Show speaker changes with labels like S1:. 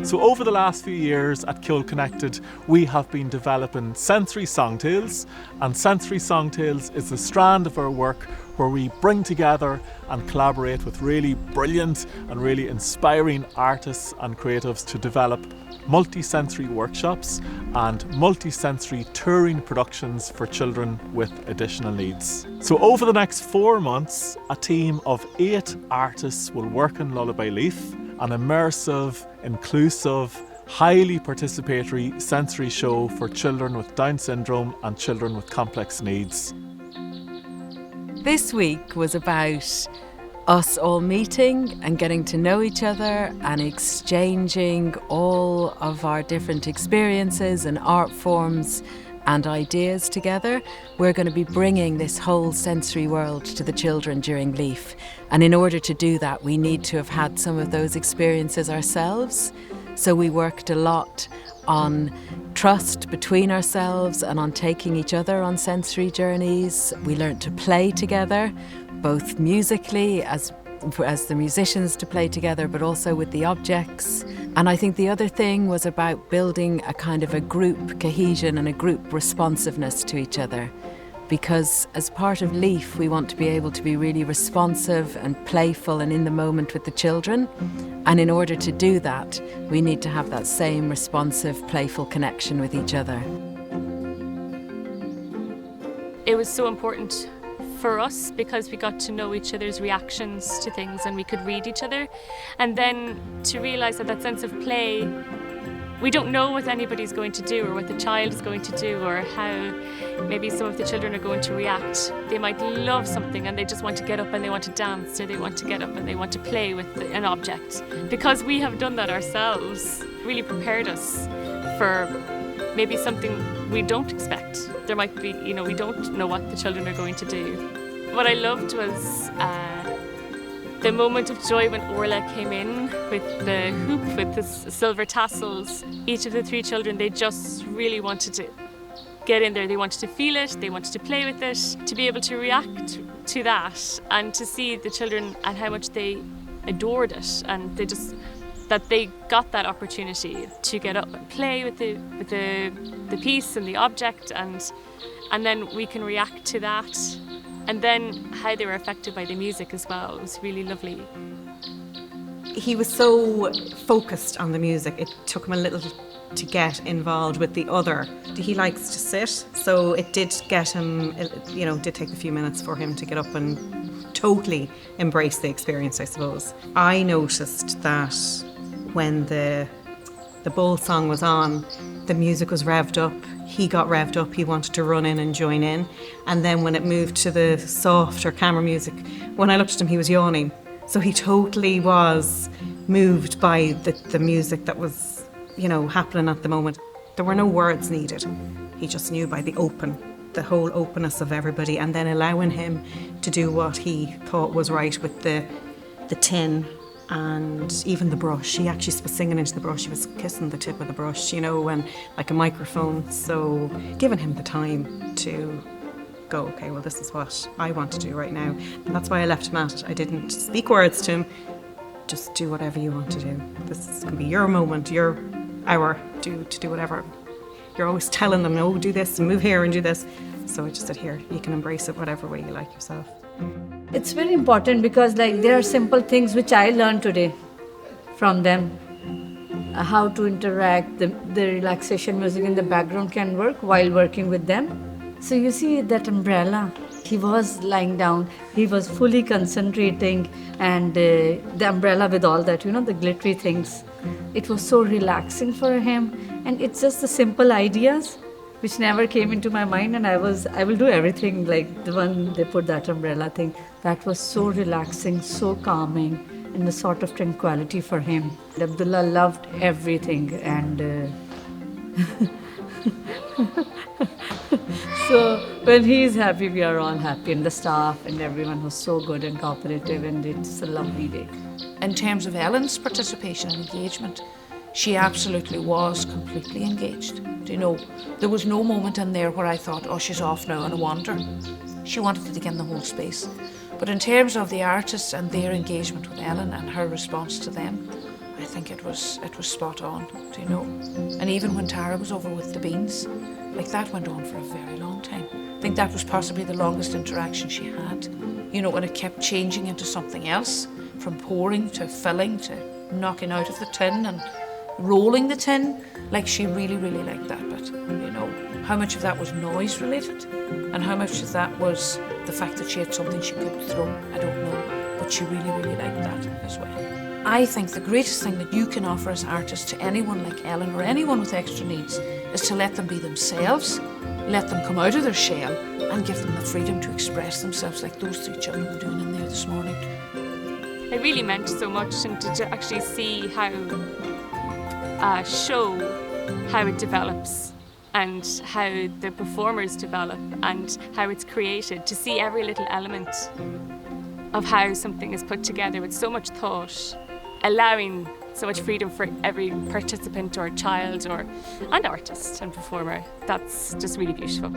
S1: So over the last few years at Ceol Connected, we have been developing sensory songtales, and sensory songtales is the strand of our work where we bring together and collaborate with really brilliant and really inspiring artists and creatives to develop multisensory workshops and multisensory touring productions for children with additional needs. So over the next 4 months, a team of 8 artists will work on Lullaby Leaf, an immersive, inclusive, highly participatory sensory show for children with Down syndrome and children with complex needs.
S2: This week was about us all meeting and getting to know each other and exchanging all of our different experiences and art forms and ideas together. We're going to be bringing this whole sensory world to the children during Leaf. And in order to do that, we need to have had some of those experiences ourselves. So we worked a lot on trust between ourselves and on taking each other on sensory journeys. We learned to play together, both musically as the musicians to play together, but also with the objects. And I think the other thing was about building a kind of a group cohesion and a group responsiveness to each other. Because as part of Leaf, we want to be able to be really responsive and playful and in the moment with the children. And in order to do that, we need to have that same responsive, playful connection with each other.
S3: It was so important for us because we got to know each other's reactions to things and we could read each other. And then to realise that sense of play, we don't know what anybody's going to do or what the child is going to do or how maybe some of the children are going to react. They might love something and they just want to get up and they want to dance, or they want to get up and they want to play with an object. Because we have done that ourselves, really prepared us for maybe something we don't expect. There might be, we don't know what the children are going to do. What I loved was the moment of joy when Orla came in with the hoop with the silver tassels. Each of the 3 children, they just really wanted to get in there. They wanted to feel it, they wanted to play with it, to be able to react to that and to see the children and how much they adored it, and that they got that opportunity to get up and play with the piece and the object, and then we can react to that. And then how they were affected by the music as well. It was really lovely.
S4: He was so focused on the music, it took him a little to get involved with the other. He likes to sit, so it did get him, did take a few minutes for him to get up and totally embrace the experience, I suppose. I noticed that when the bull song was on, the music was revved up. He got revved up, he wanted to run in and join in. And then when it moved to the softer camera music, when I looked at him, he was yawning. So he totally was moved by the music that was, happening at the moment. There were no words needed. He just knew by the whole openness of everybody, and then allowing him to do what he thought was right with the tin and even the brush. He actually was singing into the brush. He was kissing the tip of the brush, and like a microphone. So giving him the time to go, okay, well, this is what I want to do right now. And that's why I left him at it. I didn't speak words to him. Just do whatever you want to do. This can be your moment, your hour to do whatever. You're always telling them, no, do this and move here and do this. So I just said, here, you can embrace it whatever way you like yourself.
S5: It's very important because there are simple things which I learned today from them. How to interact, the relaxation music in the background can work while working with them. So you see that umbrella, he was lying down, he was fully concentrating, and the umbrella with all that, the glittery things. It was so relaxing for him, and it's just the simple ideas which never came into my mind, and I will do everything like the one they put that umbrella thing. That was so relaxing, so calming, and a sort of tranquility for him. Abdullah loved everything, and so when he's happy, we are all happy, and the staff and everyone was so good and cooperative, and it's a lovely day.
S6: In terms of Ellen's participation and engagement, she absolutely was completely engaged. There was no moment in there where I thought, oh, she's off now on a wander. She wanted to take in the whole space. But in terms of the artists and their engagement with Ellen and her response to them, I think it was spot on, do you know? And even when Tara was over with the beans, like that went on for a very long time. I think that was possibly the longest interaction she had. You know, when it kept changing into something else, from pouring to filling to knocking out of the tin and rolling the tin. Like, she really, really liked that bit, you know. How much of that was noise related and how much of that was the fact that she had something she could throw, I don't know. But she really, really liked that as well. I think the greatest thing that you can offer as artists to anyone like Ellen or anyone with extra needs is to let them be themselves, let them come out of their shell and give them the freedom to express themselves like those 3 children were doing in there this morning.
S3: It really meant so much, and to actually see how a show, how it develops and how the performers develop and how it's created, to see every little element of how something is put together with so much thought, allowing so much freedom for every participant or child and artist and performer. That's just really beautiful.